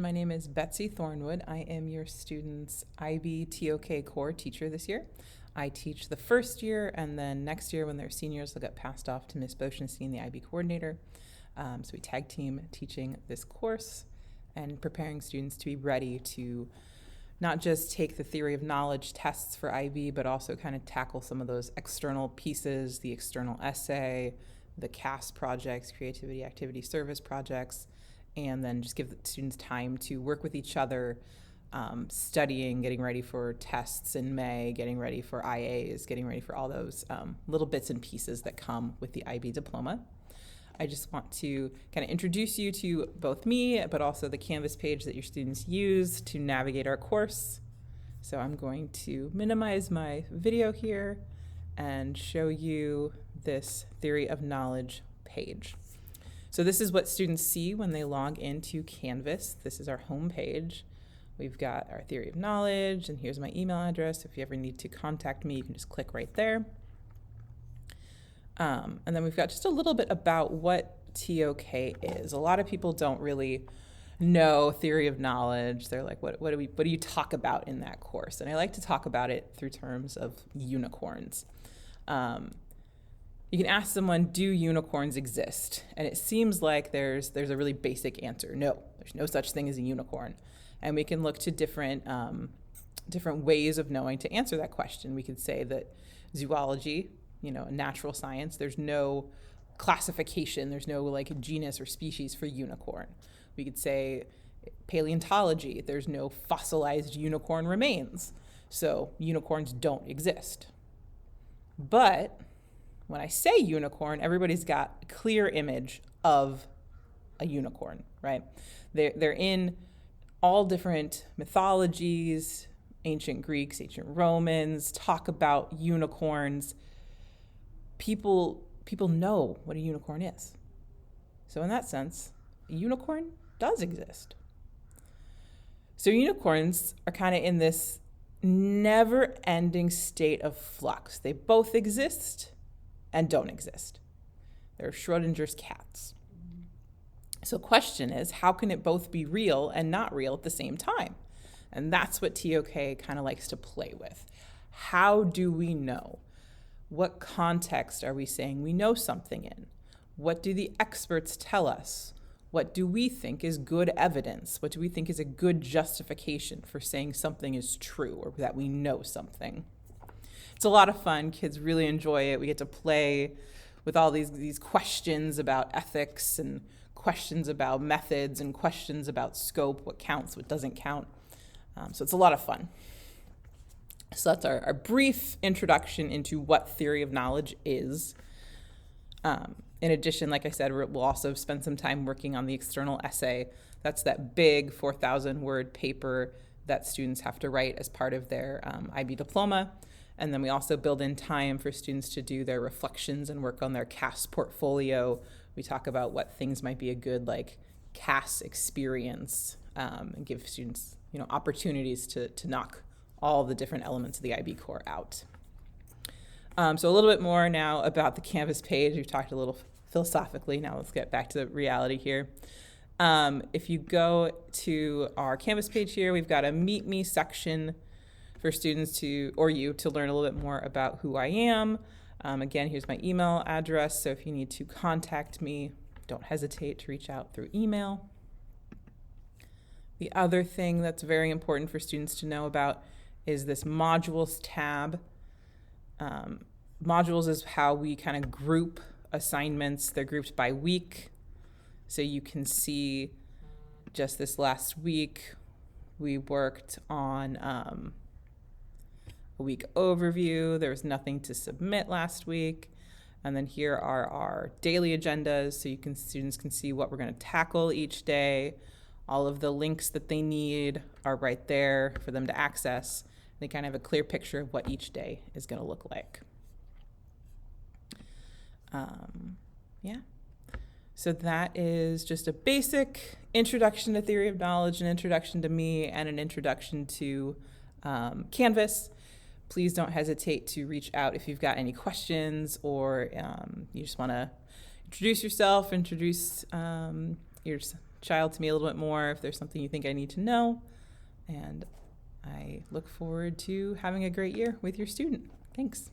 My name is Betsy Thornwood. I am your student's IB ToK core teacher this year. I teach the first year, and then next year when they're seniors, they'll get passed off to Ms. Boshenstein, the IB coordinator. So we tag team teaching this course and preparing students to be ready to not just take the theory of knowledge tests for IB, but also kind of tackle some of those external pieces, the external essay, the CAS projects, creativity, activity, service projects, and then just give the students time to work with each other, studying, getting ready for tests in May, getting ready for IAs, getting ready for all those little bits and pieces that come with the IB diploma. I just want to kind of introduce you to both me, but also the Canvas page that your students use to navigate our course. So I'm going to minimize my video here and show you this theory of knowledge page. So this is what students see when they log into Canvas. This is our home page. We've got our theory of knowledge, and here's my email address. If you ever need to contact me, you can just click right there. And then we've got just a little bit about what ToK is. A lot of people don't really know theory of knowledge. They're like, what do you talk about in that course? And I like to talk about it through terms of unicorns. You can ask someone, do unicorns exist? And it seems like there's a really basic answer. No, there's no such thing as a unicorn. And we can look to different ways of knowing to answer that question. We could say that zoology, natural science, there's no classification, there's no like genus or species for unicorn. We could say paleontology, there's no fossilized unicorn remains. So unicorns don't exist. But when I say unicorn, everybody's got a clear image of a unicorn, right? They're in all different mythologies. Ancient Greeks, ancient Romans talk about unicorns. People know what a unicorn is. So in that sense, a unicorn does exist. So unicorns are kind of in this never-ending state of flux. They both exist and don't exist. They're Schrodinger's cats. So the question is, how can it both be real and not real at the same time? And that's what ToK kind of likes to play with. How do we know? What context are we saying we know something in? What do the experts tell us? What do we think is good evidence? What do we think is a good justification for saying something is true or that we know something? It's a lot of fun. Kids really enjoy it. We get to play with all these questions about ethics and questions about methods and questions about scope, what counts, what doesn't count. So it's a lot of fun. So that's our brief introduction into what theory of knowledge is. In addition, like I said, we'll also spend some time working on the external essay. That's that big 4,000-word paper that students have to write as part of their IB diploma. And then we also build in time for students to do their reflections and work on their CAS portfolio. We talk about what things might be a good CAS experience and give students opportunities to knock all the different elements of the IB core out. So a little bit more now about the Canvas page. We've talked a little philosophically. Now let's get back to the reality here. If you go to our Canvas page here, we've got a Meet Me section for students to learn a little bit more about who I am. Again, here's my email address. So if you need to contact me, don't hesitate to reach out through email. The other thing that's very important for students to know about is this modules tab. Modules is how we kind of group assignments. They're grouped by week. So you can see just this last week, we worked on a week overview. There was nothing to submit last week. And then here are our daily agendas. So students can see what we're going to tackle each day. All of the links that they need are right there for them to access. They kind of have a clear picture of what each day is going to look like. So that is just a basic introduction to theory of knowledge, an introduction to me, and an introduction to Canvas. Please don't hesitate to reach out if you've got any questions or you just want to introduce yourself, introduce your child to me a little bit more if there's something you think I need to know. And I look forward to having a great year with your student. Thanks.